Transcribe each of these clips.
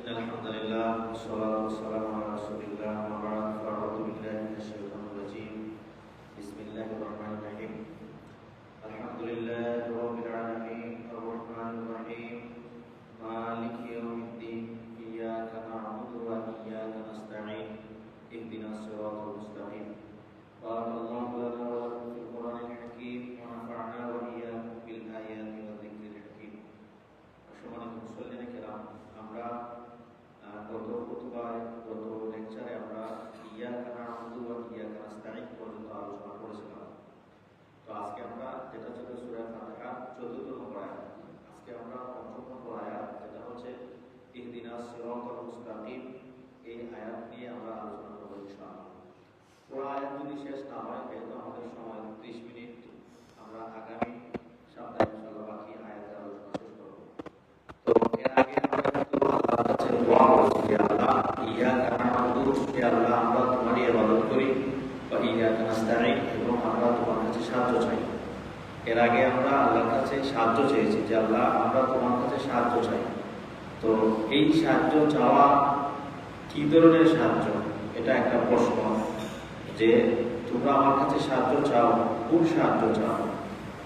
الحمد لله والصلاة والسلام على رسول الله وبعد فأعوذ بالله من الشيطان الرجيم بسم الله الرحمن الرحيم الحمد لله رب العالمين الرحمن الرحيم مالك يوم الدين إياك نعبد وإياك نستعين اهدنا الصراط المستقيم بارك الله لنا ولكم في القرآن الحكيم ونفعنا وإياكم بالآيات والذكر الحكيم সম্মানিত মুসল্লিনে কেরাম, আমরা গত খুতবায় গত লেকচারে আমরা ইয়াকা না'বুদু ওয়া ইয়াকা নাস্তাঈন পর্যন্ত আলোচনা করেছিলাম। তো আজকে আমরা যেটা ছিল সূরা ফাতিহা 14 নম্বর আয়াত, আজকে আমরা 5 নম্বর আয়াত যেটা হচ্ছে ইহদিনাস সিরাতাল মুস্তাকিম, এই আয়াত নিয়ে আমরা আলোচনা করব ইনশাআল্লাহ। পুরো আয়াত যদি শেষ না হয় যেহেতু আমাদের সময় 30 মিনিট, আমরা আগামী সপ্তাহে ইনশাআল্লাহ বাকি আয়াতের আলোচনা শেষ করব। তো এর আগে আমরা কিন্তু আল্লাহর কাছে দোয়া করেছি যে আল্লাহ ইয়াকা না'বুদু, হে আল্লাহ আমরা তোমারই ইবাদত করি, ওয়া ইয়াকা নাস্তাঈন, এবং আমরা তোমার কাছে সাহায্য চাই। এর আগে আমরা আল্লাহর কাছে সাহায্য চেয়েছি যে আল্লাহ আমরা তোমার কাছে সাহায্য চাই। তো এই সাহায্য চাওয়া কি ধরনের সাহায্য, এটা একটা প্রশ্ন, যে তোমরা আমার কাছে সাহায্য চাও, কোন সাহায্য চাও?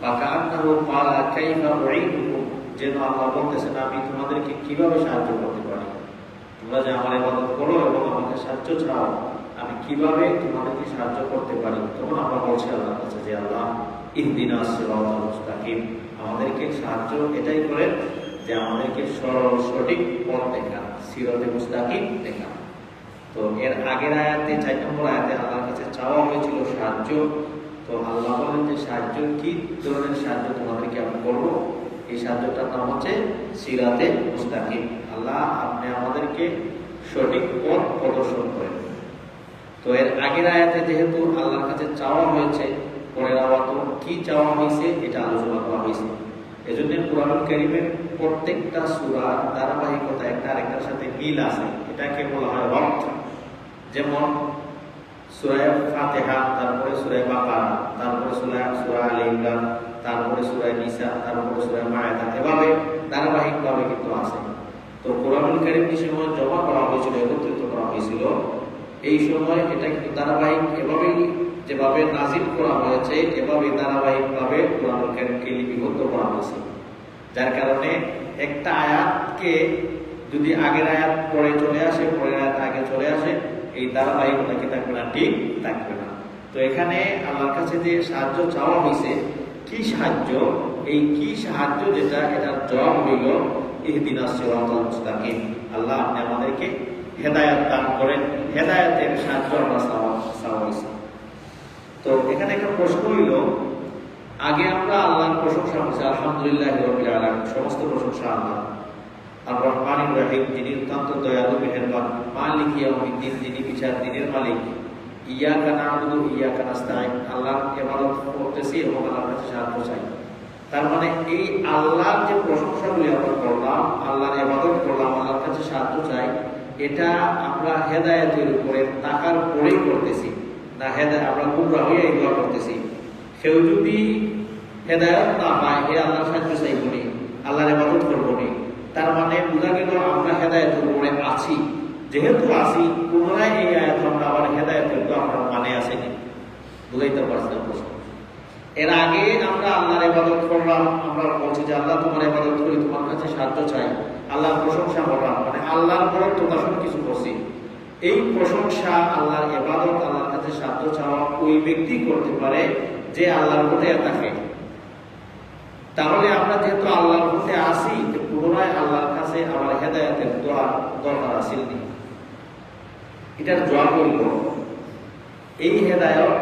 বা কান্নাহু ক্বালা কাইফা উঈনুকুম, যেন আল্লাহ বলতেছেন আমি তোমাদেরকে কিভাবে সাহায্য করতে পারি। তোমরা যে আমার ইবাদত করো এবং আমাকে সাহায্য চাও, আমি কিভাবে তোমাদেরকে সাহায্য করতে পারি? তখন আমরা বলছি আল্লাহর কাছে যে আল্লাহ ইহদিনাস সিরাতাল মুস্তাকিম, আমাদেরকে সাহায্য এটাই করেন যে আমাদেরকে সরল সঠিক পথ দেখান, সিরাতে মুস্তাকিম দেখান। তো এর আগের আয়াতে 4 নম্বর আয়াতে আল্লাহর কাছে চাওয়া হয়েছিল সাহায্য। তো আল্লাহ বলেন যে সাহায্য কি ধরনের সাহায্য তোমাদেরকে আমি করবো, এই সাহায্যটার নাম হচ্ছে সিরাতে মুস্তাকিম। আল্লাহ আপনি আমাদেরকে সঠিক পথ প্রদর্শন করেন। তো এর আগের আয়াতে যেহেতু আল্লাহর কাছে চাওয়া হয়েছে, পরের আয়াতে কি চাওয়া হয়েছে এটা আলোচনা করা হয়েছে। এজন্য কুরআনুল কারীমের প্রত্যেকটা সূরা ধারাবাহিকতা একটা আরেকটার সাথে মিল আছে, এটাকে বলা হয় রব্ত। যেমন সূরা ফাতিহা, তারপরে সূরা বাকারা, তারপরে সূরা আলে ইমরান, তারপরে সূরা নিসা, তারপরে সূরা মায়েদা, এভাবে ধারাবাহিকভাবে কিন্তু আছে। তো কুরআনুল কারীম যে সময় জমা করা হয়েছিল, একত্রিত করা হয়েছিল, এই সময় এটা কিন্তু ধারাবাহিক এভাবেই যেভাবে নাজিল করা হয়েছে এভাবে ধারাবাহিকভাবে কুরআনুল কারীমকে লিপিবদ্ধ করা হয়েছে। যার কারণে একটা আয়াতকে যদি আগের আয়াত পরে চলে আসে, পরের আয়াত আগে চলে আসে, এই ধারাবাহিকতা কি থাকবে না? ঠিক থাকবে না। তো এখানে আল্লাহর কাছে যে সাহায্য চাওয়া হয়েছে, কি সাহায্য? এই কি সাহায্য যেটা, এটার জবাব হইল ইহদিনাস সিরাতাল মুস্তাকিম। আল্লাহ আপনি আমাদেরকে হেদায়েত দান করেন, হেদায়েতের সাহায্য আমরা চাওয়া হয়েছে। তো এখানে একটা প্রশ্ন হইল, আগে আমরা আল্লাহর প্রশংসা করছি আলহামদুলিল্লাহি রাব্বিল আলামিন, সমস্ত প্রশংসা আল্লাহ। আর রহমানির রহিম, যিনি অত্যন্ত দয়ালু মেহেরবান, মালিক ইয়াউমিদ্দিন, যিনি বিচার দিনের মালিক। ইয়াকা না'বুদু ইয়াকা নাস্তাঈন, আল্লাহর ইবাদত করতেছি এবং আল্লাহর কাছে সাহায্য চাই। তার মানে এই আল্লাহর যে প্রশংসাগুলি আমরা করলাম, আল্লাহর ইবাদত করলাম, আল্লাহর কাছে সাহায্য চাই, এটা আমরা হেদায়েতের উপরে তাকার পরেই করতেছি না, আমরা গুমরা হয়ে এগুলো করতেছি। কেউ যদি হেদায়েত না পায়, হে আল্লাহর সাহায্য চাইব নি, আল্লাহর ইবাদত করবো নি, তার মানে বোঝা গেল আমরা হেদায়েতের উপরে আছি। যেহেতু আছি, পুনরায় এই আয়াত আমরা আবার হেদায়েতের তো আমরা মানে আসেনি, বুঝাইতে পারছি না প্রশ্ন। এর আগে আমরা আল্লাহর ইবাদত করলাম, আমরা বলছি যে আল্লাহ তোমার ইবাদত করি, তোমার কাছে সাহায্য চাই, আল্লাহর প্রশংসা করলাম, মানে আল্লাহর পরে প্রকাশন কিছু করছি। এই প্রশংসা, আল্লাহর ইবাদত, আল্লাহর কাছে সাহায্য চাওয়া ওই ব্যক্তি করতে পারে যে আল্লাহর পথে থাকে। তাহলে আমরা যেহেতু আল্লাহর পথে আসি, পুনরায় আল্লাহর কাছে আমার হেদায়েতের দোয়া দরকার আসেনি। এটার জবাব হইল, এই হেদায়েত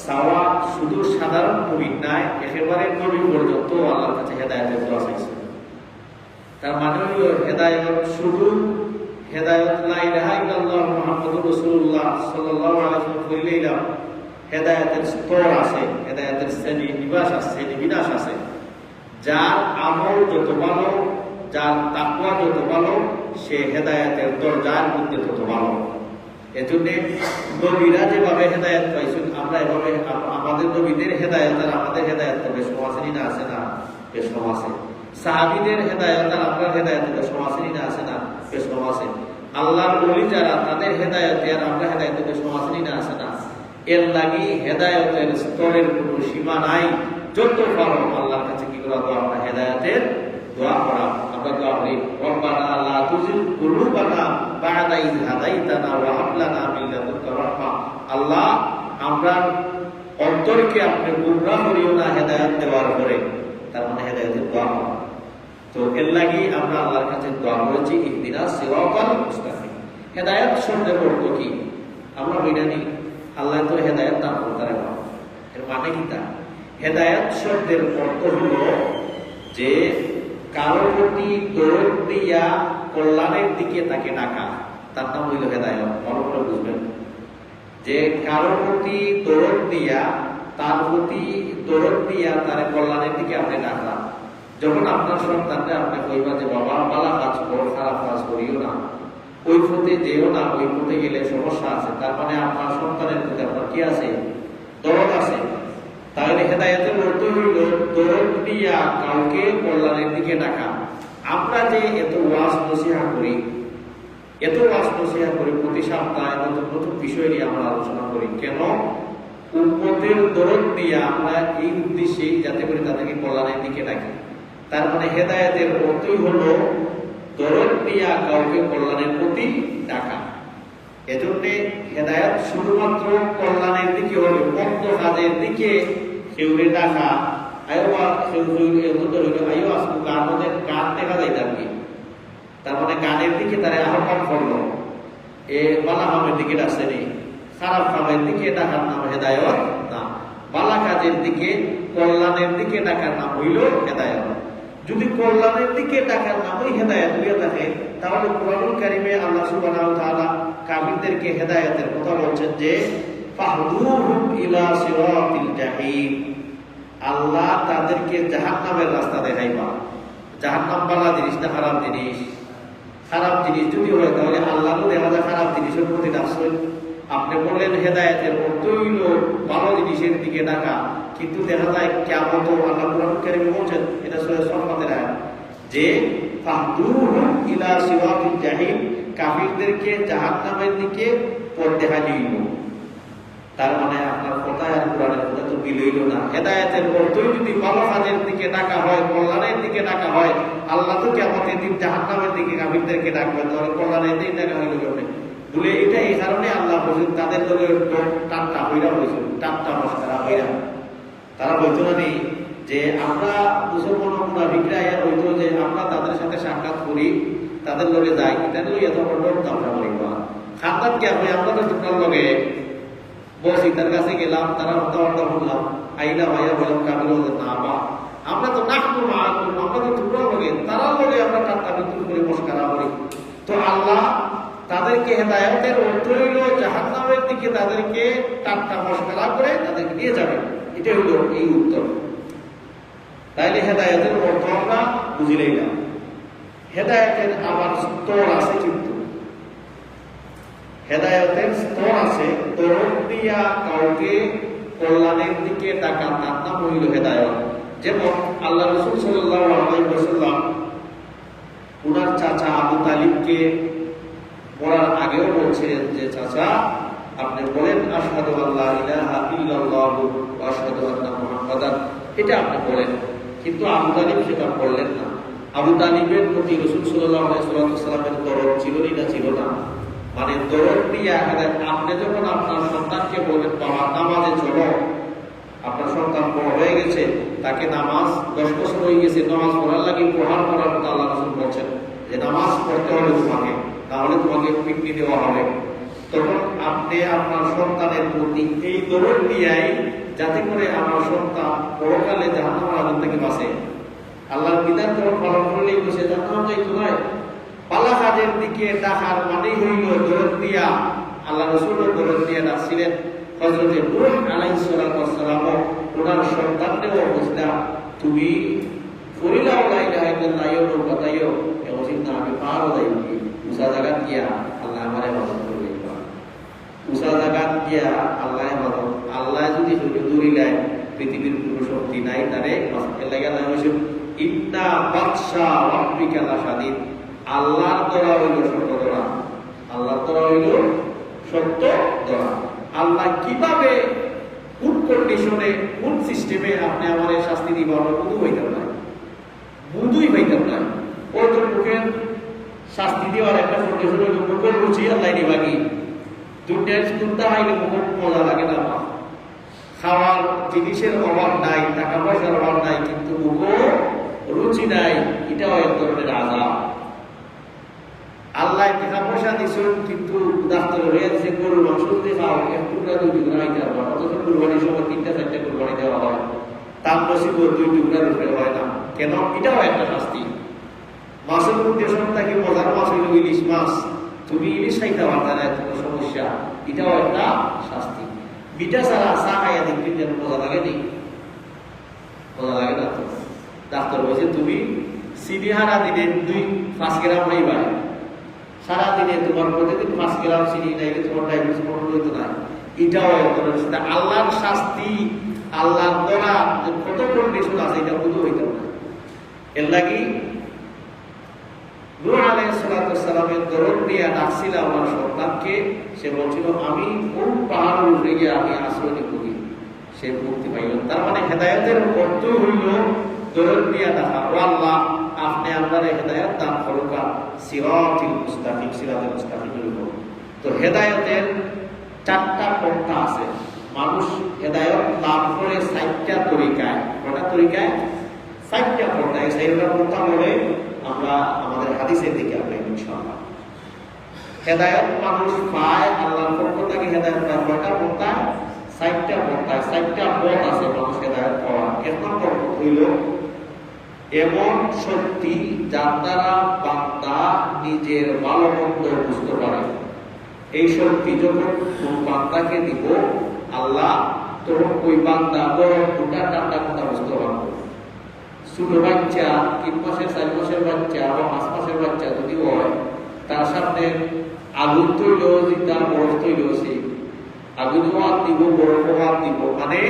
চাওয়া শুধু সাধারণ নবী নয়, একেবারে নবী পর্যন্ত আল্লাহর কাছে হেদায়েতের দোয়া চাইছে। তার মানে হইল হেদায়েত শুধু হেদায়েত লা ইলাহা ইল্লাল্লাহ মুহাম্মাদুর রাসূলুল্লাহ সাল্লাল্লাহু আলাইহি ওয়াসাল্লাম কইলেই না, হেদায়েতের স্তর আছে, হেদায়েতের শ্রেণী নিবাস আছে, শ্রেণী বিন্যাস আছে। যার আমল যত ভালো, যার তাকওয়া যত ভালো, সে হেদায়েতের দরজার মধ্যে তত ভালো। এজন্য নবীরা যেভাবে হেদায়েত পাইছেন, আমরা এভাবে আমাদের নবীদের হেদায়েত আর আমাদের হেদায়েত বেশ সমাসেনি না, আছে না? বেশ সমাসে। সাহাবীদের হেদায়েত আর আপনার হেদায়েত বেশ সমাসেনি না, আছে না? বেশ সমাসে। আল্লাহর ওলি যারা তাদের হেদায়েতে আর আমরা হেদায়েতে সমাজই না আছে না, এর লাগি হেদায়েতের স্তরের কোনো সীমা নাই। যত পারো আল্লাহর কাছে কি করা, আমরা হেদায়েতের দোয়া করা। আমরা দোয়া করি রব্বানা লা তুজিগ কুলুবানা বা'দা ইয হাদাইতানা ওয়া হাব লানা মিন লাদুনকা রাহমা। আল্লাহ আমরা অন্তরকে আপনি গুমরাহ করিও না হেদায়েত দেওয়ার পরে, তার মানে হেদায়েতের দোয়া করা। তো এর লাগি আমরা আল্লাহর কাছে দোয়া করেছি ইহদিনাস সিরাতাল মুস্তাকিম। হেদায়েত শব্দের অর্থ কি আমরা বইনানি, আল্লাহ তো হেদায়েত দান করতে পারে, এর মানে কি? তা হেদায়েত শব্দের অর্থ হলো যে কারোর প্রতি দরদ দিয়া কল্যাণের দিকে তাকে ডাকা, তার নাম হইল হেদায়েত। ভালো করে বুঝবেন যে কারোর প্রতি দরদ দিয়া, তার প্রতি দরদ দিয়া তার কল্যাণের দিকে আপনি ডাকা। যখন আপনার সন্তানকে আপনি কইবা যে বাবা ভালো কাজ করো, খারাপ কাজ করিও না, ওই পথে যেও না, ওই পথে গেলে সমস্যা আছে, তার মানে আপনার সন্তানের প্রতি আপনার কি আছে? দরদ আছে। তাহলে হেদায়েতের অর্থ হইল দরদ দিয়া কাউকে কল্যাণের দিকে ডাকা। আমরা যে এত ওয়াজ নসিহা করি, প্রতি সপ্তাহে নতুন নতুন বিষয় নিয়ে আমরা আলোচনা করি, কেন? উম্মতের দরদ দিয়া আমরা এই উদ্দেশ্যে, যাতে করে তাদেরকে কল্যাণের দিকে ডাকি। তার মানে হেদায়েতের অর্থই হলো দরদ দিয়া কাউকে কল্যাণের প্রতি ডাকা। এজন্যে হেদায়েত শুধুমাত্র কল্যাণের দিকে হলে, মন্দ কাজের দিকে কেউরে ডাকা। গান দেখা যায় তার কি, তার মানে গানের দিকে তারা আহ্বান করলো, এ বালা কামের দিকে ডাকছেনি, খারাপ কামের দিকে ডাকার নাম হেদায়েত না। বালা কাজের দিকে, কল্যাণের দিকে ডাকার নাম হইল হেদায়েত। যদি কল্যাণের দিকে ডাকার নামই হেদায়েত হইয়া থাকে, তাহলে কুরআনুল কারীমে আল্লাহ সুবহানাহু ওয়া তাআলা কাফিরদেরকে হেদায়েতের কথা বলছেন যে ফাহদুরহুম ইলা সিরাতিল জাহিম। আল্লাহ তাদেরকে জাহান্নামের রাস্তা দেখাইবা। জাহান্নাম বালা জিনিস না খারাপ জিনিস? খারাপ জিনিস যদি হয় তাহলে আল্লাহও দেখা যায় খারাপ জিনিসের প্রতি ডাকছেন। আপনি বললেন হেদায়েতের অর্থ হইল ভালো জিনিসের দিকে ডাকা, কিন্তু দেখা যায় কিয়ামত আল্লাহ কুরআনুল কারীমে বলছেন, এটা সূরা সফাতের আয়াত, যে ফাহদুরহুম ইলা সিরাতিল জাহিম, কাফিরদেরকে জাহান্নামের দিকে পথ দেখাই দিল। তার মানে আপনার কথা আর কোরআনের কথা তো মিলইল না। হেদায়েতের অর্থই যদি ভালো কাজের দিকে ডাকা হয়, কল্যাণের দিকে ডাকা হয়, আল্লাহ তো কিয়ামতের দিন জাহান্নামের দিকে কাফিরদেরকে ডাকবে, তাহলে কল্যাণের দিকে ডাকা হইল কেমনে? বলে এটা এই কারণে আল্লাহ বলছেন তাদের লোকের টাট্টা হইরা হয়েছে, টাট্টা মশকরা হইরা। তারা বলতো না নি যে আমরা মুসলমান মুনাফিকরা হইতো যে আমরা তাদের সাথে সাক্ষাৎ করি, তাদের লোকে যাই, এটা নিয়ে এত ডরতাম না বলি খাতার কে হয়, আমরা তো তোমরা লোকে বসি, তার কাছে গেলাম, তারা হত্যা বললাম, আইলা ভাইয়া বললাম, কাবিল না বা আমরা তো নাকবো না, আমরা তো তোমরা লোকে, তারা লোকে আমরা টাট্টা বিদ্রুপ করে মশকরা করি। তো আল্লাহ তাদেরকে হেদায়েতের অর্থ হইল জাহান্নামের দিকে তাদেরকে টাট্টা মশকরা করে তাদেরকে নিয়ে যাবে। এটা হইল এই উত্তর। তাইলে হেদায়েতের অর্থ আমরা বুঝিলেই না। হেদায়েতের আবার স্তর আছে, কিন্তু হেদায়েতের স্তর আছে। দরদ দিয়া কাউকে কল্যাণের দিকে ডাকা, তার নাম হইল হেদায়েত। যেমন আল্লাহ রাসূল সাল্লাল্লাহু আলাইহি ওয়াসাল্লাম উনার চাচা আবু তালিবকে মরার আগেও বলছিলেন যে চাচা আপনি বলেন আশহাদু আল্লা ইলাহা ইল্লাল্লাহু ওয়া আশহাদু আন্না মুহাম্মাদান, এটা আপনি বলেন। কিন্তু আবু তালিব সেটা বললেন না। আবু তালিবের প্রতি রাসূল সাল্লাল্লাহু আলাইহি ওয়াসাল্লামের দরদ ছিল না ছিল না? মানে দরদ দিয়া আপনি যখন আপনার সন্তানকে বলেন বাবা নামাজে চলো, আপনার সন্তান বড় হয়ে গেছে, তাকে নামাজ 10 বছর হয়ে গেছে, নামাজ পড়ার লাগে পড়ার কথা আল্লাহ রাসূল বলছেন যে নামাজ পড়তে হবে তোমাকে, তাহলে তোমাকে পিকনি দেওয়া হবে। তখন আপনি আপনার সন্তানের প্রতি এই দরদ দিয়াই, যাতে করে আমার সন্তান পরকালে জাহান্নামের আগুন থেকে বাঁচে। আল্লাহর বিধান যখন পালন করলেই বসে জাহান্নাম যাইতে হয়। পালা কাজের দিকে ডাকার মানেই হইল দরদ দিয়া। আল্লাহ রাসূলও দরদ দিয়া ডাকছিলেন। হযরতে নূহ আলাইহিস সালাতু ওয়াস সালাম ওনার সন্তানকেও বলছিলেন, তুমি ফরিলা লা ইলাহা ইল্লাল্লাহ ইয়ো কথাইও এমন না আমি পারো যাইবি উসা জায়গা গিয়া আল্লাহ আমারে মদদ করবে। উসা জায়গা গিয়া আল্লাহ মদদ, আল্লাহ যদি দূরে যায় পৃথিবীর কোনো শক্তি নাই তারে এর লাগা নাম হইছে ইন্না বাদশা রাব্বিকা লাশাদীদ। আল্লাহর দরা হইল শক্ত দরা। সত্য ধরা। আল্লাহ কিভাবে কোন কন্ডিশনে কোন সিস্টেমে আপনি আমাদের শাস্তি দিব আমরা বুধু হইতাম না, বুধুই হইতাম না। ওই তো মুখের শাস্তি দেওয়ার একটা কন্ডিশন হইল মুখের রুচি আল্লাহ দিবা কি দুধের দুধটা হাইলে মুখের মজা লাগে না, খাওয়ার জিনিসের অভাব নাই, টাকা পয়সার অভাব নাই, কিন্তু মুখও রুচি নাই, এটাও এক ধরনের আযাব। আল্লাহ টাকা পয়সা দিচ্ছেন কিন্তু ডাক্তার হয়ে যাচ্ছে গরুর মাংস যদি খাও এক টুকরা 2 টুকরা হইতে পারবো, অথচ কুরবানির সময় 3টা-4টা কুরবানি দেওয়া হয়, তার নসিব 2 টুকরার উপরে হয় না কেন? এটাও একটা শাস্তি। মাছের মধ্যে সবটাকে মজার মাছ হইল ইলিশ মাছ, তুমি ইলিশ খাইতে পারবে না, তোমার সমস্যা, এটাও একটা শাস্তি। বিটা ছাড়া চা খাইয়া দেখবেন যেন মজা লাগে নি, মজা লাগে না তো। ডাক্তার বলছে তুমি চিনি হারা দিনে 5 গ্রাম খাইবা, সারাদিনে তোমার প্রতিদিন 5 গ্রাম চিনি নাইলে তোমার ডায়াবেটিস কন্ট্রোল হইতো না, এটাও একটা আল্লাহর শাস্তি। আল্লাহর দ্বারা কত কন্ডিশন আছে এটা বুঝতে হইতে না। এর লাগি নূহ আলাইহিস সালামের দরদ দিয়া ডাকছিল আমার সন্তানকে, সে বলছিল আমি কোন পাহাড়ের উপরে গিয়ে আমি আশ্রয় নিব, সে মুক্তি পাইল। তার মানে হেদায়েতের অর্থ হইল দরদ দিয়া ডাকা, ও আল্লাহ আপনি আপনার হেদায়েত দান করুকা, সিরাতুল মুস্তাকিম, সিরাতুল মুস্তাকিমের উপর। তো হেদায়েতের 4টা পন্থা আছে। মানুষ হেদায়েত লাভ করে 4টা তরিকায়। কয়টা তরিকায়? 4টা পন্থা। এই 4টা পন্থা বলে আমরা আমাদের হাদিসের দিকে আমরা ইনশাআল্লাহ। হেদায়েত মানুষ পায় আল্লাহর পক্ষ থেকে, হেদায়েত পায় কয়টা পন্থা? 4টা পন্থা, 4টা পথ আছে মানুষ হেদায়েত পাওয়ার। এক নম্বর পথ হইল এমন শক্তি যার দ্বারা বান্দা নিজের ভালো মন্দ বুঝতে পারে। এই শক্তি যখন কোন বান্দাকে দিব আল্লাহ, তখন ওই বান্দা বড় গোটা টাটা কথা বুঝতে পারবে। ছোট বাচ্চা 3 মাসের 4 মাসের বাচ্চা বা 5 মাসের বাচ্চা যদি হয়, তার সামনে আগুন তৈল জিতা বরফ তৈল, সেই আগুনও হাত দিব বরফও হাত দিব, মানে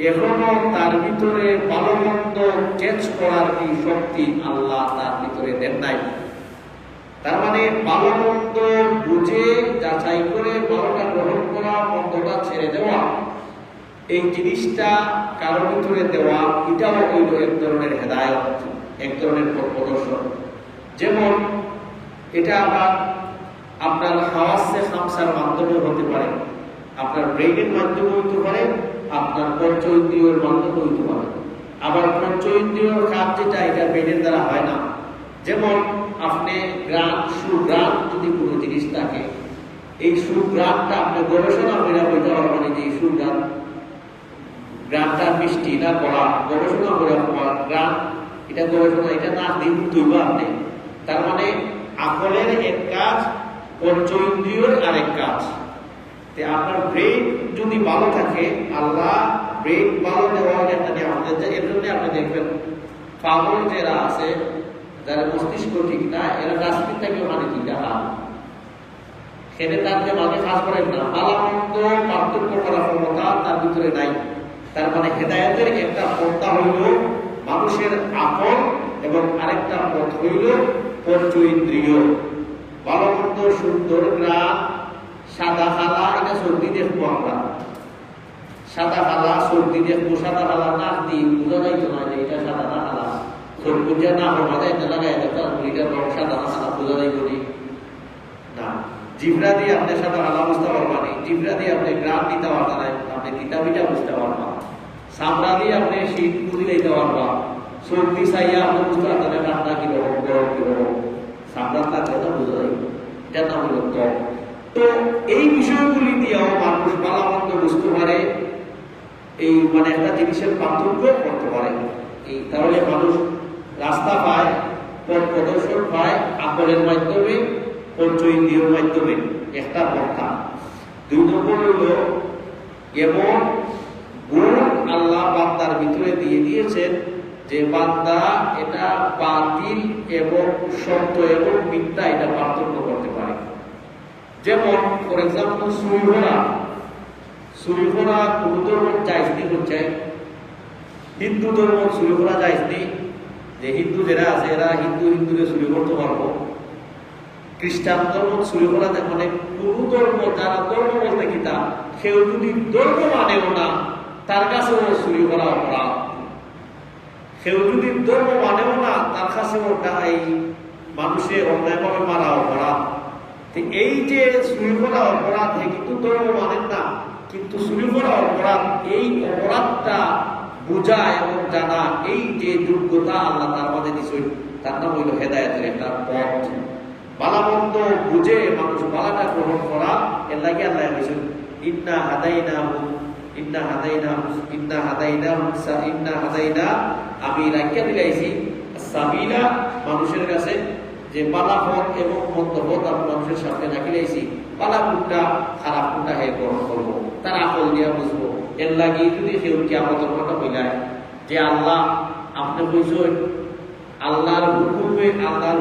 এখনো তার ভিতরে ভালো মন্দ চেঞ্জ করার কি শক্তি আল্লাহ তার ভিতরে দেন নাই। তার মানে ভালো মন্দ বুঝে যাচাই করে ভালোটা গ্রহণ করা, মন্দটা ছেড়ে দেওয়া, এই জিনিসটা কারোর ভিতরে দেওয়া, এটাও হইল এক ধরনের হেদায়েত, এক ধরনের পথ প্রদর্শন। যেমন এটা আবার আপনার হাওয়াসে খামসার মাধ্যমে হতে পারে, আপনার ব্রেইনের মাধ্যমে হইতে পারে, আপনার পঞ্চ ইন্দ্রিয়ের মাধ্যমে হইতে পারে। আবার পঞ্চ ইন্দ্রিয়ের কাজ যেটা, এটা ব্রেইনের দ্বারা হয় না। যেমন আপনি গ্রাম সুগ্রাম যদি কোনো জিনিস থাকে, এই সুগ্রামটা আপনি গবেষণা করে বলতে পারবেন যে এই সুগ্রাম গ্রামটা মিষ্টি না কড়া, গবেষণা করে গ্রাম এটা গবেষণা, এটা না দিন তুইব আপনি। তার মানে আকলের এক কাজ, পঞ্চ ইন্দ্রিয়ের আরেক কাজ। আপনার ব্রেন যদি ভালো থাকে, আল্লাহ ব্রেন ভালো দেওয়া একটা আমাদের, এর জন্য আপনি দেখবেন পাগল যারা আছে, যারা মস্তিষ্ক ঠিক না, এরা ডাস্টবিন থেকে মানে কি দেখা সেটা তাকে মানে কাজ করেন না, ভালো মন্দ পার্থক্য করার ক্ষমতা তার ভিতরে নাই। তার মানে হেদায়েতের একটা পন্থা হইল মানুষের আকল, এবং আরেকটা পথ হইল পঞ্চ ইন্দ্রিয়। ভালো মন্দ সুন্দর গ্রাম, সাদা খালা, এটা সর্দি দেখবো আমরা, সাদা খালা সর্দি দেখবো, সাদা খালা না দিই বোঝা যাইতো না যে এটা সাদা না খালা, সর্বুজা না হওয়া যায় না, লাগাই এটা রং সাদা না খালা বোঝা যাইব না। জিভরা দিয়ে আপনি সাদা খালা বুঝতে পারবেন, জিভরা দিয়ে আপনি গ্রাম দিতে পারবেন না, আপনি কিতাবিটা বুঝতে পারবেন। চামড়া দিয়ে আপনি শীত বুঝি দিতে পারবেন, সর্দি চাইয়া আপনি বুঝতে পারবেন ঠান্ডা কিরকম গরম কিরকম, চামড়া থাকলে না বোঝা যাইব, এটা না হলো ত্বক। তো এই বিষয়গুলি দিয়েও মানুষ ভালো মন্দ বুঝতে পারে, এই মানে একটা জিনিসের পার্থক্য করতে পারে। এই তাহলে মানুষ রাস্তা পায়, পথ প্রদর্শন পায় আকলের মাধ্যমে, পঞ্চ ইন্দ্রিয়ের মাধ্যমে, একটা পন্থা। 2 নম্বর হল এমন গুণ আল্লাহ বান্দার ভিতরে দিয়ে দিয়েছেন যে বান্দা এটা বাতিল এবং সত্য এবং মিথ্যা এটা পার্থক্য করতে পারে। যেমন ফর এক্সাম্পল চুরি করা কোন ধর্ম জায়েজ নেই হচ্ছে, হিন্দু ধর্ম চুরি করা জায়েজ নেই, যে হিন্দু যারা আছে এরা হিন্দুরে চুরি করতে পারবো, খ্রিস্টান ধর্ম চুরি করা মানে কোন ধর্ম, যারা ধর্ম বলতে কিতা কেউ যদি ধর্ম মানেও না তার কাছেও চুরি করা অপরাধ। কেউ যদি ধর্ম মানেও না তার কাছেও এই মানুষে অন্যায়ভাবে মারা অপরাধ। এই যে চুরি করা অপরাধ, কিন্তু ধর্ম মানেন না, কিন্তু চুরি করা অপরাধ, এই অপরাধটা বোঝা এবং জানা, এই যে যোগ্যতা আল্লাহ তার মাঝে দিচ্ছেন, তার নাম হইল হেদায়েতের একটা পথ। বালামন্দ বুঝে মানুষ বালাটা গ্রহণ করা, এর লাগে আল্লাহ বলছেন ইন্না হাদাইনা, আমি রাখিয়া দিলাইছি সাবিলা, মানুষের কাছে যে বালা পথ এবং মন্দ পথ আমি মানুষের সামনে রাখিলাইছি। বালা কোনটা খারাপ কোনটা হে গ্রহণ করবো, তার আকল দিয়া বুঝবো। এর লাগে যদি কেউ কিয়ামতের কথা কইলায় যে আল্লাহ আপনি বুঝছেন আল্লাহর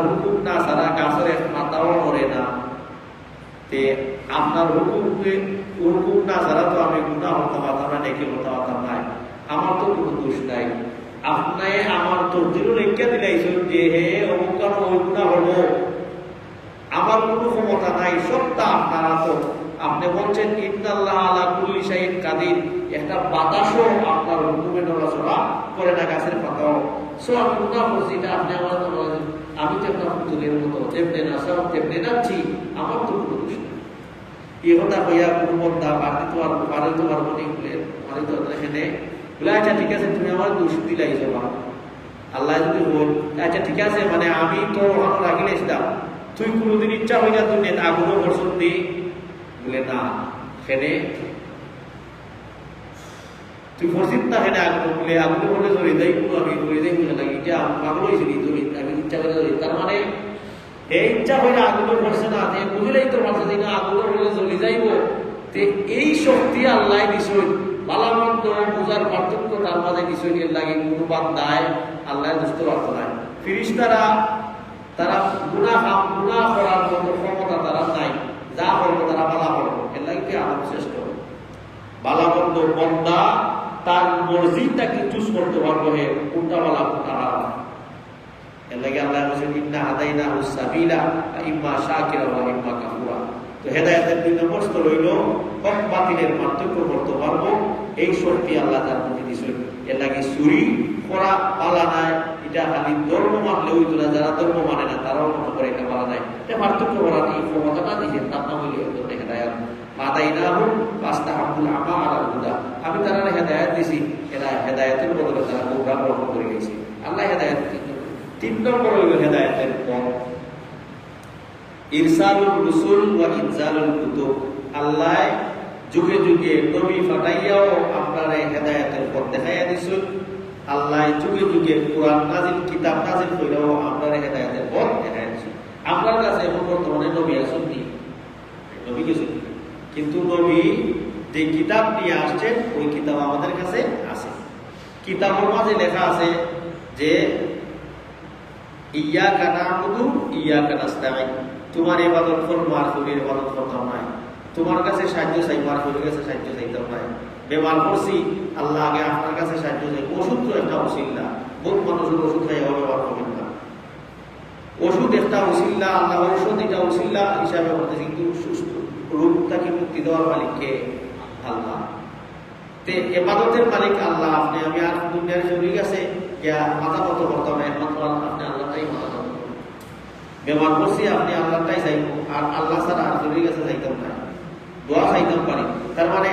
হুকুম না ছাড়া গাছের এক মাথাও নড়ে না, তে আপনার হুকুম না ছাড়া তো আমি গুনাহ হতে পারতাম না, নেকি হতে পারতাম না, আমার তো কোনো দোষ নাই। আপনি আমার তর্জিরও লেখা দিলাইছেন যে হে অমুক ওই গুনাহ হলো, আমার কোনো ক্ষমতা নাই, সবটা আপনার হাতে। আপনি বলছেন ইন্নাল্লাহ আলা কুল্লি শাইইন কাদির, একটা বাতাসও আপনার হুকুমে নড়াচড়া করে না, গাছের পাতাও। সো আমি গুনাহ করছি, এটা আপনি আমার বলেন, আমি তো একটা পুতুলের মতো তেমনি নাচাও তেমনি নাচছি, আমার তো কোনো দোষ নেই। এই কথা কইয়া কোনো বন্ধা বাড়ি তো পারবো নি বলে মানে তো এখানে বলে আচ্ছা ঠিক আছে তুমি আমার দোষ দিলাই যাবা। আল্লাহ যদি বল আচ্ছা ঠিক আছে, মানে আমি তো রাখিলেছিলাম, তুই কোনোদিন ইচ্ছা হই না তুই আগুনও বর্ষণ দি বলে না, সেনে তুই ফসিত না হেনে আগুন বলে আগুনে বলে ধরে দেয় কোনো আমি ধরে দেয় বুঝে লাগি যে পাগল হয়েছি ধরি, আমি ইচ্ছা করে ধরি। তার মানে এই ইচ্ছা হইলে আগুনে পড়ছে না, বুঝলেই তো মাথা দিই না আগুনে বলে জ্বলি যাইব। এই শক্তি আল্লাহ দিছই, বালামন্দ বোঝার পার্থক্য তার মাঝে দিছই। এর লাগে কোনো বান্দায় আল্লাহ বুঝতে পারত না। ফিরিস্তারা তারা গুনাহ করার মতো ক্ষমতা তারা নাই, যা করবো তারা বালা করবো। এর লাগে আদম শ্রেষ্ঠ। বালামন্দ বন্দা তার মর্জিটাকে চুজ করতে পারবো, হে কোনটা বালা কোনটা হারাম। এর লাগে আল্লাহ বলেছেন ইন্না হাদাইনাহু সাবিলা ইম্মা শাকিরা ওয়া ইম্মা কাফুরা। তো হেদায়েতের 2 নম্বর স্তর হইল হক বাতিলের পার্থক্য করতে পারবো, এই শক্তি আল্লাহ তার মধ্যে দিয়েছেন। এর লাগে চুরি করা পালা নাই, এটা খালি ধর্ম মানলে হইতো না, যারা ধর্ম মানে না তারাও মনে করে এটা পালা নাই। এটা পার্থক্য করার এই ক্ষমতাটা দিয়েছেন, তার নাম হইল হেদায়েত। হাদাইনাহু ফাস্তাহাব্বুল আমা আলাল হুদা, আমি তারা হেদায়েত দিছি, এরা হেদায়েতের বদলে তারা গোমরাহ গ্রহণ করে গেছে। আল্লাহ হেদায়েত 3 নম্বর হইল হেদায়েতের পথ ইরসালুর রুসুল ওয়া ইনজালুল কুতুব। আল্লাহ যুগে যুগে নবী পাঠাইয়াও আপনারা হেদায়েতের পথ দেখাইয়া দিছেন। আল্লাহ যুগে যুগে কোরআন নাজিল কিতাব নাজিল কইরাও আপনারা হেদায়েতের পথ দেখাইয়া দিছেন। আপনার কাছে এখন বর্তমানে নবী আছেন নি? নবী কিছু, কিন্তু নবী যে কিতাব নিয়ে আসছেন ওই কিতাব আমাদের কাছে আছে। কিতাবের মাঝে লেখা আছে যে ইয়াকা না'বুদু ইয়াকা নাস্তাঈন, তোমার ইবাদত করব আর তুমি ইবাদত করতাম না, তোমার কাছে সাহায্য চাই আর তোমার কাছে সাহায্য চাইতাম না। বেমার করছি আল্লাহ আগে আপনার কাছে সাহায্য চাই। ওষুধ তো একটা ওসিলা, বহু মানুষের ওষুধ খাইয়া ব্যবহার করবেন না। ওষুধ একটা ওসিলা, আল্লাহ ঔষধ এটা ওসিলা হিসাবে বলতেছি, কিন্তু সুস্থ রোগটাকে মুক্তি দেওয়ার মালিককে আল্লাহ। ইবাদতের মালিক আল্লাহ। আপনি আমি আর দুনিয়ার জরুরি আছে মাথা মত করতাম না, একমাত্র আপনি আল্লাহটাই মাথা মত করবেন। বেমার করছি আপনি আল্লাহটাই চাইব, আর আল্লাহ ছাড়া আর জরুরি কাছে চাইতাম না, দোয়া চাইতাম পারি। তার মানে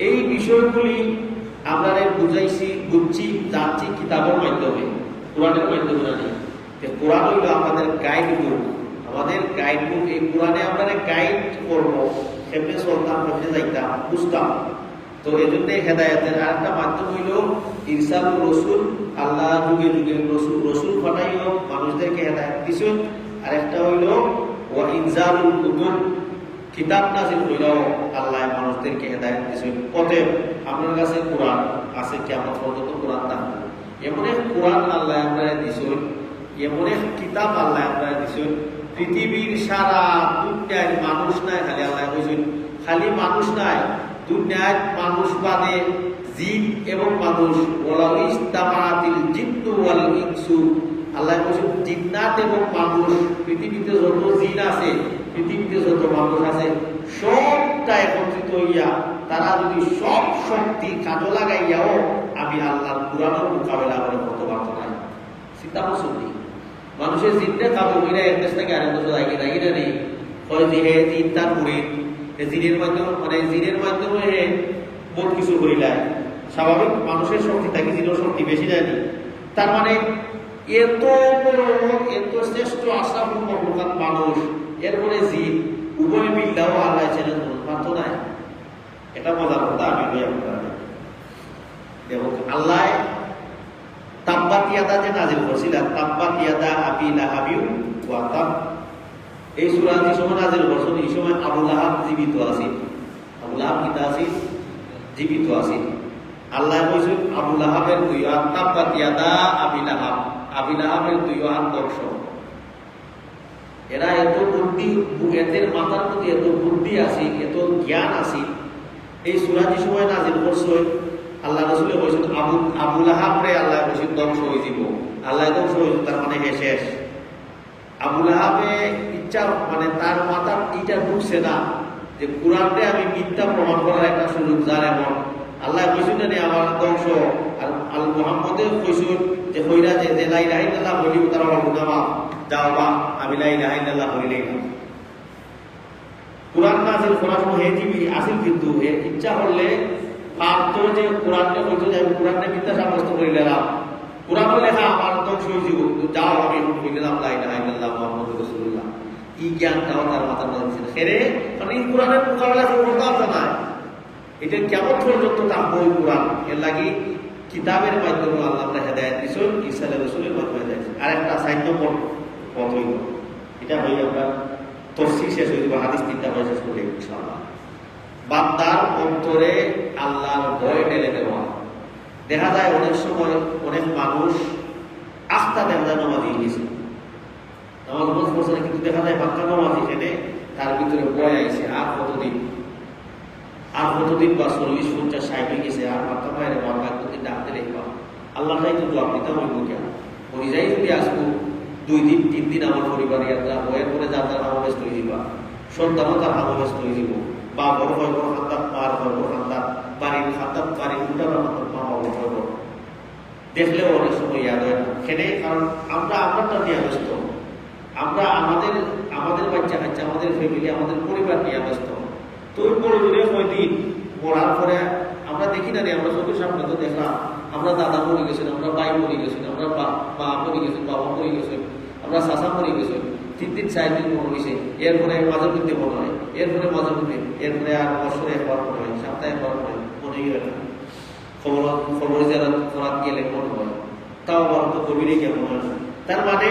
এই বিষয়গুলি আমরা বুঝছি জানছি কিতাবের মাধ্যমে, কোরআনের মাধ্যমে না। কোরআন হইল আমাদের গাইড বুক, আমাদের গাইড বুক। এই কোরআনে আমরা গাইড করবো, কেমনে চলতাম, কেমনে যাইতাম, বুঝতাম। তো এই জন্য হেদায়েতের আরেকটা মাধ্যম হইল ইরসালুর রসুল। আল্লাহ যুগে যুগে রসুল পাঠাইও মানুষদেরকে হেদায়েত দিছেন। আরেকটা হইল ওয়া ইনজালুল কুতুব, কিতাব নাযিল কইরাও আল্লাহ মানুষদেরকে হেদায়েত দিছেন। অতএব আপনার কাছে কোরআন আছে, কিয়ামত পর্যন্ত কোরআন থাকবে। এমন এক কোরআন আল্লাহ আপনারা দিছেন, এমন এক কিতাব আল্লাহ আপনারা দিছেন, পৃথিবীর সারা দুনিয়ার মানুষ নাই, খালি আল্লাহ কইছেন খালি মানুষ নাই, দুনিয়ার মানুষ বাদে জিন এবং মানুষ, ওয়ালাউ ইসতামাআতিল জিন্নু ওয়াল ইনসু, আল্লাহ বলেন জিন্নাত এবং মানুষ, পৃথিবীতে যত জিন আছে, পৃথিবীতে যত মানুষ আছে সবটা একত্রিত হইয়া তারা যদি সব শক্তি কাজে লাগাইয়াও আমি আল্লাহর কুরআনের মোকাবেলা করে করতে পারতো না। চিন্তা করছেন নি? মানুষের জিনটা কাবু হইলে এক দেশ থেকে আরেক দেশে যাই না নেই, হয় যে হে জিন তার মুরিদ, জিনের মাধ্যমে মানে জিনের মাধ্যমে হে বহুত কিছু করিলায়। স্বাভাবিক মানুষের শক্তি থাকে, জিনের শক্তি বেশি দেয়নি। তার মানে এত বড় এত শ্রেষ্ঠ আশরাফুল মাখলুকাত মানুষ, এরপরে জিন উভয় মিল্লাও আল্লাহ ছেড়ে পারত না। এটা মজার কথা, আমি বলি আপনারা এবং আল্লাহ তাব্বাত ইয়াদা যে নাযিল করছিলেন, তাব্বাত ইয়াদা আবি লাহাবিউ ওয়া তাব, এই সূরা যে সময় নাযিল করছেন এই সময় আবু লাহাব জীবিত আছিল। আবু লাহাব কিতা আছিল? জীবিত আছিল। আল্লাহ কইছেন আবু লাহাবের দুই হাত, তাব্বাত ইয়াদা আবি লাহাব, আবি লাহাবের দুই হাত ধ্বংস। এরা এত বুদ্ধি, এদের মাথার মধ্যে এত বুদ্ধি আছে, এত জ্ঞান আছে। এই সূরা যে সময় নাযিল করছে আল্লাহ রাসূল কইছেন আবু লাহাব রে আল্লাহ কইছেন ধ্বংস হয়ে যাব। আল্লাহ ধ্বংস হয়ে তার মানে শেষ। আবু লাহাবে ইচ্ছা মানে তার মাথার এটা ঢুকছে না যে কুরআনে আমি মিথ্যা প্রমাণ করার একটা সুযোগ যার এমন। আল্লাহ কইছেন না আমার ধ্বংস, আর আল মুহাম্মদে কইছেন যে কইরা যে লা ইলাহা ইল্লাল্লাহ বলি তারা বলবা না যাও বা আমি লা ইলাহা ইল্লাল্লাহ বলিলেই না। কুরআন নাযিল করার সময় হেজিবি আসিল, কিন্তু ইচ্ছা করলে পারত যে কুরআনকে কইতো যে আমি কুরআনে মিথ্যা সাব্যস্ত করিলাম, কুরআন লেখা আমার ধ্বংস হয়ে যাব, যাও আমি বলিলাম লা ইলাহা ইল্লাল্লাহ মুহাম্মাদুর রাসূলুল্লাহ। এই জ্ঞানটাও তার মাথার মধ্যে ছিল। খেরে মানে এই কুরআনের মোকাবেলা করতে পারত না। এটা কেমন পর্যন্ত থাকবো ওই কুরআন, এর লাগি কিতাবের মাধ্যমে আল্লাহ হেদায়েত দিয়েছেন, ঈসা আলাইহিস রাসূলের মাধ্যমে হেদায়েত। আর একটা 4 নম্বর পথ হইল, এটা হইল আমরা তফসির শেষ হইব, হাদিস 3টা পয়সা শেষ করে ইনশাআল্লাহ। বান্দার অন্তরে আল্লাহর ভয় ঢেলে দেওয়া। দেখা যায় অনেক সময় অনেক মানুষ আস্থা দেখা যায় নামাজি গেছে, নামাজ পড়ছে না, কিন্তু দেখা যায় বাক্কা নামাজি এখানে তার ভিতরে ভয় আইছে। আর কতদিন বা 40, 50, 60 হয়ে গেছে, আর বাক্কা বাইরে বাবা কতদিন ডাকতে দেখবা আল্লাহ তাই কিন্তু আপনি তো হইব কেন ওই যাই যদি আসবো 2 দিন 3 দিন আমার পরিবারে বয়ের পরে যার হামব্যস্ত হয়ে যাবা, সন্তানও তার হামব্যস্ত হয়ে যাব, বা বড় হয় বড় খান্দাত, মার হয় বড় খান্দাত, বাড়ির খান্দাত বাড়ির উল্টার খান্দাত মা বড় হয় বড়, দেখলেও অনেক সময় ইয়াদ হয় না। সেটাই কারণ আমরা আমারটা নিয়ে ব্যস্ত, আমরা আমাদের বাচ্চা কাচ্চা, আমাদের ফ্যামিলি, আমাদের পরিবার নিয়ে ব্যস্ত। তো ওই বড় দূরে কয়দিন মরার পরে আমরা দেখি না, আমরা চোখের সামনে তো দেখলাম আমরা দাদা মরে গেছেন, আমরা ভাই মরে গেছেন, আমরা মা মরে গেছেন, বাবা মরে গেছেন, আমরা চাচা মরে গেছেন, 3 দিন 4 দিন মনে হয়েছে, এরপরে মাঝের মধ্যে মনে হয়, এরপরে মাঝের মধ্যে, এরপরে আর বছরে একবার মনে হয়, সপ্তাহে একবার মনে হয়, মনে হয় না। খবর যারা ফরাত গেলে মনে হয়, তাও আমার তো গভীরে গিয়ে মনে হয় না। তার মানে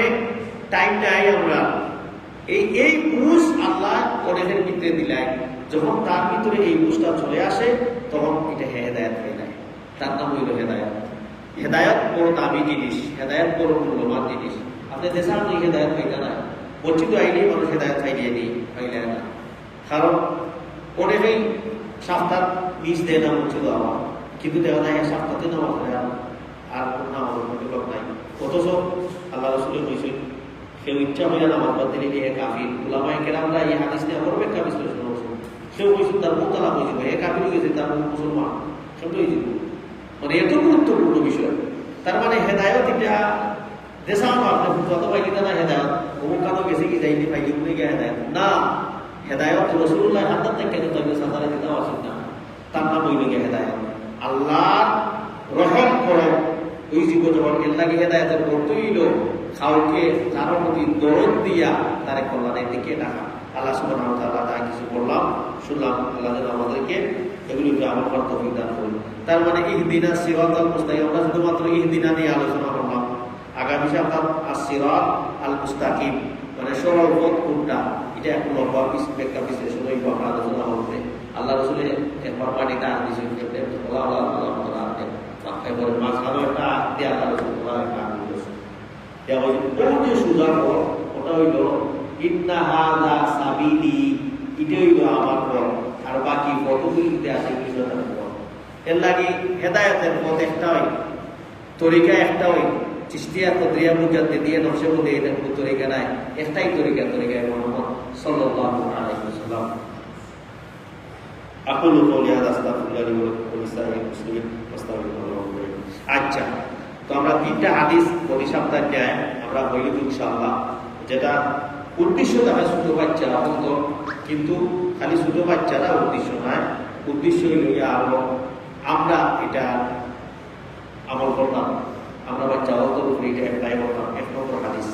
টাইম নাই। আমরা এই বুঝ আল্লাহ অনেকের ভিতরে দিলায়, যখন তার ভিতরে এই বুঝটা চলে আসে তখন এটা হেদায়েত হয়ে যায়। তার নাম হইল হেদায়েত। হেদায়েত বড় দামি জিনিস, হেদায়েত বড় মূল্যবান জিনিস। আপনি দেশে আপনি হেদায়েত হইতে না, মসজিদ আইলেই মানুষ হেদায়েত খাইয়ে নেই, হইলে না। কারণ অনেকেই সপ্তাহ নিজ দেয় না মসজিদ আমার, কিন্তু দেখা যায় সপ্তাহে নামাজ হয় আর নামাজের মধ্যে লোক নাই। অথচ আল্লাহ রাসূল কইছেন কেউ ইচ্ছা হইয়া নামাজ বাদ দিলে এ কাফির। উলামায়ে কেরামরা এই হাদিস নিয়ে বড় একটা বিশ্লেষণ করছেন। কেউ কইছেন তার মুতালা হয়ে যাবে, এ কাফির হয়ে গেছে, তার মুসলমান সেটা হয়ে যাবে। মানে এত গুরুত্বপূর্ণ বিষয়। তার মানে হেদায়ত এটা দেশানো আপনি কত পাইলি না হেদায়ত অমুক কালো গেছে কি যাইনি পাইলি উঠে গিয়ে হেদায়ত না। হেদায়ত রাসূলুল্লাহ হাত থেকে কেন তবে সাজারে দিতে আসেন না, তার নাম হইল গিয়ে হেদায়ত। আল্লাহর রহম করো ওই জীবন যখন এর লাগে হেদায়তের করতে হইল কাউকে তার প্রতি দরদ দিয়া তার কল্যাণের দিকে ডাকা। আল্লাহ সুবহানাহু ওয়া তাআলা যা কিছু বললাম শুনলাম, আল্লাহ যেন আমাদেরকে এগুলিকে আমল করার তৌফিক দান করুন। তার মানে ইহদিনা সিরাতাল মুস্তাকিম, আমরা শুধুমাত্র ইহদিনা নিয়ে আলোচনা করলাম। আগামী সপ্তাহ as-সিরাত আল-মুস্তাকিম মানে সরল পথ কোনটা, এটা এখন লম্বা ব্যাখ্যা বিশ্লেষণ হইব, আমরা আলোচনা হবে। আল্লাহ রাসূল একবার পানিটা আর দিয়েছেন, আল্লাহ মাথায় করে মাঝখানে একটা দেয়া আলোচনা একটা দেওয়া হয়েছে। কোন যে সুজা পথ ওটা হইল ইন্না হাযা সাবিলি, এটা হইল আমার পথ, আর বাকি পথগুলিতে আছে কিছু পথ। এর লাগে হেদায়েতের পথ একটা হয়, তরিকা একটা হয়। চিশতিয়া কদরিয়া মুজাদ্দিদিয়া নকশবন্দি এটা কোনো তরিকা নাই, একটাই তরিকায় মোহাম্মদ আকুলু কওলি হাযা আস্তাগফিরুল্লাহ লি ওয়া লাকুম ওয়া লিসাইরিল মুসলিমিন ফাস্তাগফিরুল্লাহ। আচ্ছা, তো আমরা তিনটা হাদিস প্রতি সপ্তাহে যায় আমরা বলি ইনশাআল্লাহ, যেটা উদ্দেশ্য দেখা ছোট বাচ্চারা হতো, কিন্তু খালি ছোট বাচ্চারা উদ্দেশ্য নয়, উদ্দেশ্য হইল আরো আমরা এটা আমল করতাম, আমরা বাচ্চা হতো এটা অ্যাপ্লাই করতাম। এক নম্বর হাদিস,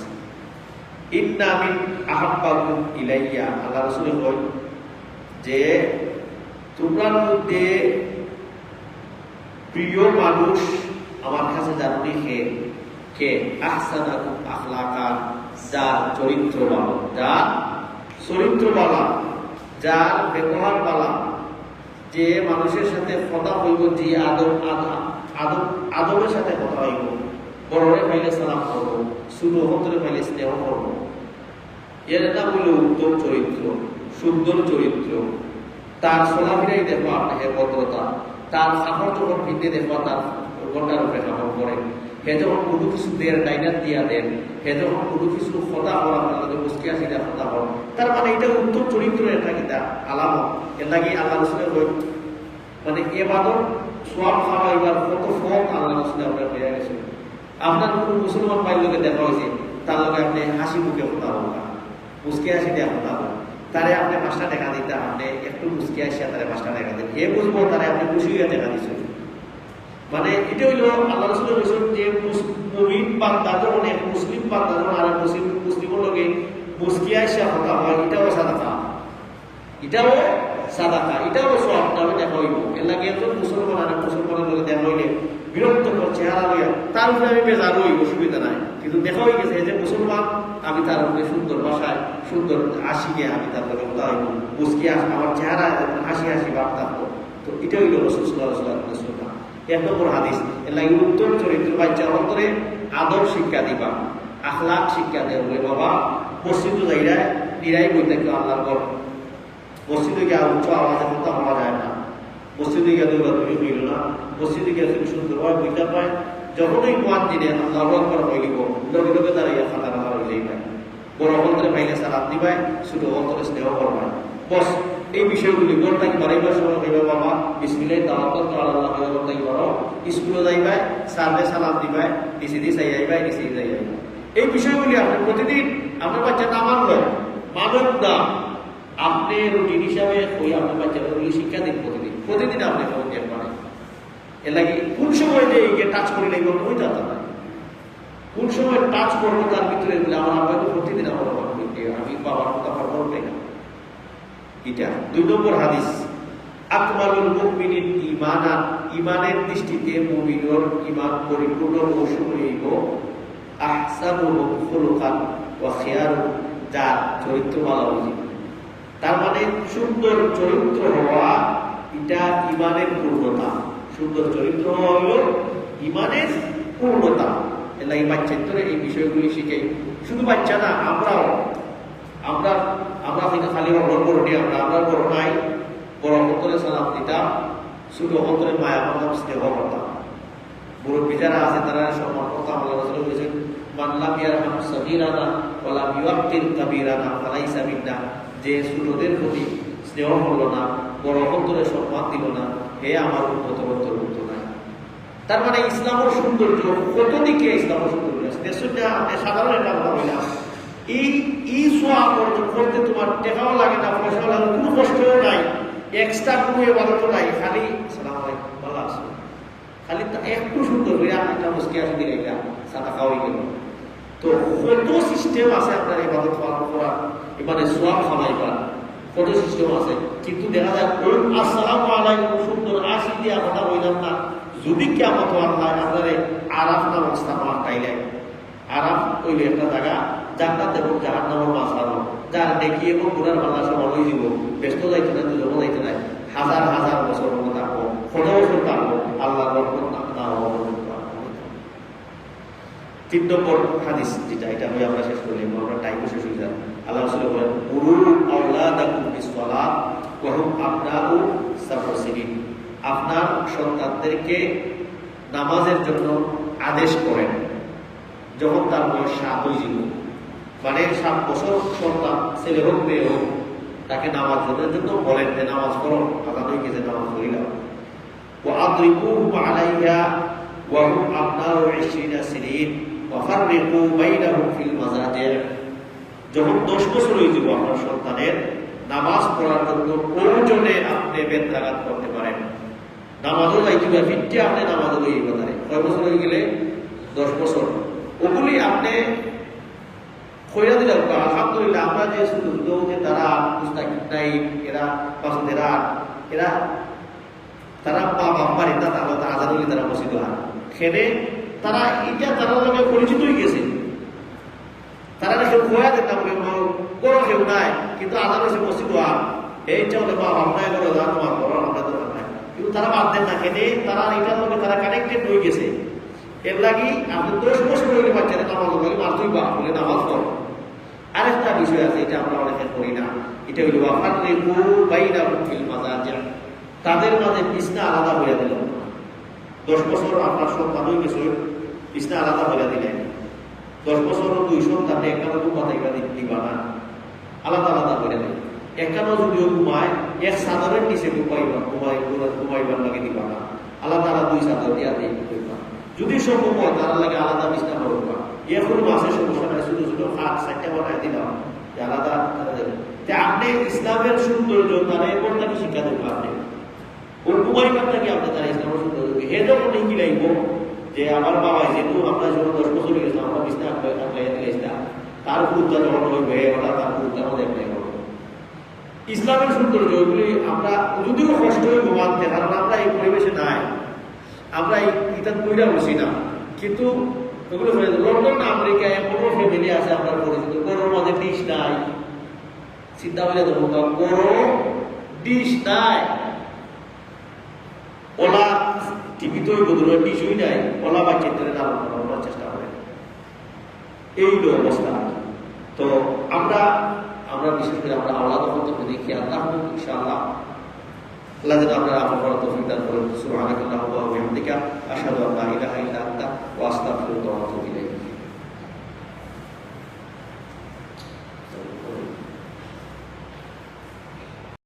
ইন্না মিন আহাব্বাকুম ইলাইয়া, আল্লাহ রাসূল কয় যে তোমরার মধ্যে প্রিয় মানুষ আমার কাছে জানি কে আহসানাকুম আখলাকান, যার চরিত্র ভালো, যার চরিত্র ভালো, যার ব্যবহার ভালো, যে মানুষের সাথে কথা হইব, যে আদবের সাথে কথা হইব, বড়রে পাইলে সালাম করব, ছোট হতরে পাইলে স্নেহ করব। এর নাম হইল উত্তম চরিত্র, সুন্দর চরিত্র। তার চলাফেরাই দেখো আপনার ভদ্রতা, তার খাবার যখন ভিতরে দেখো তার ঘন্টার উপরে খাবার করে, হে যখন কোনো কিছু দেন ডাইনার দিয়া দেন, হে যখন কোনো কিছু কথা করা আপনাদের মুসকি আসি দেয় কথা কর, তার মানে এটা উত্তম চরিত্রের একটা কিতা আলামত। এর লাগে আল্লাহ রসুলের বই মানে এবাদত সওয়াব খাওয়া এবার কত ফল আল্লাহ রসুলে আপনার হয়ে গেছে। আপনার কোনো মুসলমান ভাইয়ের লোকে দেখা হয়েছে, তার লগে আপনি হাসি মুখে কথা বলবা, মুসকি হাসি দেওয়া কথা বলবা, তারে আপনি 5টা টাকা দিতে, আপনি একটু মুসকি আসিয়া তারে 5টা টাকা দেন, এ বুঝবো তারে আপনি খুশি হয়ে টাকা দিচ্ছেন। মানে এটা হইল আল্লাহ রাসূলের বলেছেন যে মুমিন বান্দা যখন এক মুসলিম বান্দা যখন আর মুসলিমের লগে মুসকি আসিয়া কথা হয়, এটাও সাদাকা, এটাও সাদাকা, এটাও সওয়াব নামে দেখা হইব। এর লাগে একজন মুসলমান আর মুসলমানের লগে দেখা হইলে বিরক্ত করছে চেহারা লইয়া, তার উপরে আমি বেজার হই, অসুবিধা নাই, কিন্তু দেখা হয়ে গেছে যে মুসলমান, আমি তার উপরে সুন্দর ভাষায় সুন্দর হাসি দিয়ে আমি তার লগে কথা হইব, মুসকি আস আমার চেহারা হাসি হাসি ভাব থাকবো। তো এটা হইল রাসূল সাল্লাল্লাহু আলাইহি ওয়াসাল্লাম এক নম্বর হাদিস। এর লাগে উত্তম চরিত্র বাচ্চা অন্তরে আদর শিক্ষা দিবা, আখলাক শিক্ষা দেবে। বাবা মসজিদ যাইরা নিরাই বই থাকবে আল্লাহর ঘর, মসজিদে গিয়ে উচ্চ আওয়াজে কথা হওয়া যায় না, মসজিদে গিয়ে দৌড়াদৌড়ি হইল না, মসজিদে গিয়ে তুমি সুন্দরভাবে বইটা পায়, যখনই কোয়াদ দিনে আল্লাহু আকবার হইব, লগে লগে দাঁড়িয়ে খাতা খাতা হইলেই পায়, বড় অন্তরে পাইলে সালাত দিবাই, ছোট অন্তরে স্নেহ করবাই। বস এই বিষয়গুলি ঘর থেকে বাড়াইবার সময় হইবে বাবা বিসমিল্লাহ তাওয়াক্কাল তু আলাল্লাহ ঘর থেকে করো, স্কুলে যাইবাই, সারবে সালাম দিবাই, নিচে দিয়ে চাই যাইবাই, নিচে যাই যাইবাই। এই বিষয়গুলি আপনি প্রতিদিন আপনার বাচ্চা না মানলো মানব না, আপনি রুটিন হিসাবে ওই আপনার বাচ্চাগুলি শিক্ষা দিন, প্রতিদিন আপনি খবর দিয়ে পারেন। এর লাগে কোন সময় যে গিয়ে টাচ করে লাগবে ওই যাতা না, কোন সময় টাচ করবো তার ভিতরে আমার আব্বাকে প্রতিদিন আমার আমি বাবার কথা করবে না। এটা 2 নম্বর হাদিস, আকমালুল মুমিনিন ঈমানান, ঈমানের দৃষ্টিতে মুমিনের ঈমান পরিপূর্ণ মৌসুম হইব আহসানুহুম খুলুকান ওয়া খিয়ারুহুম, যার চরিত্র ভালো হইবে। তার মানে সুন্দর চরিত্র হওয়া এটা ঈমানের পূর্ণতা, সুন্দর চরিত্র হওয়া হলো ঈমানের পূর্ণতা। এর লাগে বাচ্চাদের এই বিষয়গুলি শিখে, শুধু বাচ্চা না আমরাও, আমরা খালি বড় নিয়ে আমরা বড় নাই, বড় অন্তরে সালাম দিতাম, ছোট অন্তরে মায়া করতাম, স্নেহ করতাম, মুরব্বী যারা আছে তারা সম্মান করতাম। আল্লাহ রাসূল বলেছেন মান লাম ইয়ারহাম সগীরানা ওয়া লাম ইউক্কির কাবীরানা ফালাইসা মিন্না, যে ছোটদের প্রতি স্নেহ করলো না, বড় অন্তরে সম্মান দিল না, হে আমার উন্নত অন্তর্ভুক্ত নাই। তার মানে ইসলামের সৌন্দর্য কত দিকে ইসলামের সৌন্দর্য আছে। সাধারণ একটা কথা বললাম, এই সোয়াব অর্জন করতে তোমার টাকাও লাগে না, পয়সাও লাগে, কোনো কষ্টও নাই, এক্সট্রা কোনো ইবাদত নাই, খালি সালাম আলাইকুম ভালো আছে, খালি একটু সুন্দর করে একটা মুসকি আসি দিলে সাদা খাওয়াই গেল। তো কত সিস্টেম আছে আপনার ইবাদত পালন করার, এবারে সোয়াব খাওয়াইবার কত সিস্টেম আছে, কিন্তু দেখা যায় ওই আসসালামু আলাইকুম সুন্দর আসি দিয়া কথা বললাম না, যদি কিয়ামত আল্লাহ আপনারে আরাফ নামক স্থান পাইলে, আরাফ ওই একটা জায়গা জান্নাত এবং জাহান্নামের মাঝখানে, যার দেখি এবং গুনার বাংলা সব অলই দিব, ব্যস্ত যাইতে না, দুজন যাইতে নাই, হাজার হাজার বছর মতো থাকবো, 15 বছর থাকবো, আল্লাহ রহমত না হওয়া। 3 নম্বর হাদিস যেটা, এটা হয়ে আমরা শেষ করলাম, আমরা টাইম শেষ হয়ে যায়। আল্লাহ রাসূল বলেন মুরু আওলাদাকুম বিসসালাত ওয়া হুম আবনাউ সাব'ু সিনিন, আপনার সন্তানদেরকে নামাজের জন্য আদেশ করেন যখন তার বয়স 7 হয়ে যাবে, মানে 7 বছর সন্তান ছেলে হোক মেয়ে হোক তাকে নামাজের জন্য বলেন যে নামাজ পড়ো, আজান হয়ে গেছে, নামাজ পড়িলাম। وأضربوهم عليها وهم أبناء 20 سنين وفرقوا بينهم في المضاجع। যখন 10 বছর হয়ে যাবে আপনার সন্তানের, নামাজ পড়ার জন্য প্রয়োজনে আপনি বেত্রাঘাত করতে পারেন। নামাজও যাইতে পারে, ফিরতে আপনি নামাজও যাইতে পারে। কয় বছর হয়ে গেলে? 10 বছর। ওগুলি আপনি খৈরা দিলে আলহামদুলিল্লাহ। আমরা যে যে তারা মুস্তাকিব নাই, এরা পাশে এরা তারা বাপ্পার এটা তারা আজাদ হলে তারা মসজিদ হয় খেলে, তারা এটা তারা লোকে পরিচিত হয়ে গেছে। তারা কেউ খোয়া দিতাম, কোনো কেউ নাই, কিন্তু আজাদ হয়েছে মসজিদ হয়। এইটা হলে বা আপনার করে তোমার করো, আমরা তো নাই, কিন্তু তারা বাদ দেন না খেলে, তারা এটার লোকে তারা কানেক্টেড হয়ে গেছে। এর লাগি আপনি 10 বছর হইলে বাচ্চারা নামাজ বলে মারতুই বা বলে নামাজ পড়ো। আরেকটা বিষয় আছে, এটা আমরা অনেকে করি না, এটা হইল তাদের মাঝে বিছনা আলাদা হইয়া দিল। 10 বছর আপনার সন্তান হয়ে গেছে, বিছনা আলাদা হইয়া দিলেন। 10 বছর 2 সন্তানে একানো ঘুমাতে দিবা না, আলাদা আলাদা করে দেয়। একানো যদিও ঘুমায়, এক চাদরের নিচে ঘুমাইবার লাগে দিবা না, আলাদা আলাদা 2 চাদর দিয়া দিয়ে করবা। যদি সম্ভব হয় তারা লাগে আলাদা বিছনা করবা। এখন মাসে সমস্যা নাই, ছোট ছোট হাত 4টা বানায় দিলাম, আলাদা। আপনি ইসলামের সৌন্দর্য তারা এরপর তাকে শিক্ষা দেবো। আপনি ওর ঘুমাইবারটা কি আপনি তারা ইসলামের সৌন্দর্য হে যখন কি লাগব যে আমার বাবা যেহেতু আপনার যখন 10 বছর হয়ে গেছে, আমরা বিছনা আঁকলাইয়া দিলাম, তার গুরুত্ব যখন হইবে ওটা তার গুরুত্ব আমাদের এমনি করবো। ইসলামের সৌন্দর্য ওইগুলি আমরা যদিও কষ্ট হয়ে ঘুমাতে, কারণ আমরা এই পরিবেশে নাই, আমরা এই ইতান কইরা বসি না। কিন্তু ওগুলো লন্ডন আমেরিকায় কোনো ফ্যামিলি আছে আপনার পরিচিত, কোনো আমাদের ডিশ নাই। চিন্তা করে দেখুন, কোনো ডিশ নাই, ওলা টিভি তো ডিশই নাই, ওলা বা চিত্রে লালন করার চেষ্টা করে। এই অবস্থা। তো আমরা বিশেষ করে আমরা আওলাদ হতে দেখি, আল্লাহ ইনশাআল্লাহ আল্লাহ যেন আমরা আমল করার তৌফিক দান করেন। সুবহানাকাল্লাহু ওয়া বিহামদিকা আশহাদু আল্লা ইলাহা ইল্লা আনতা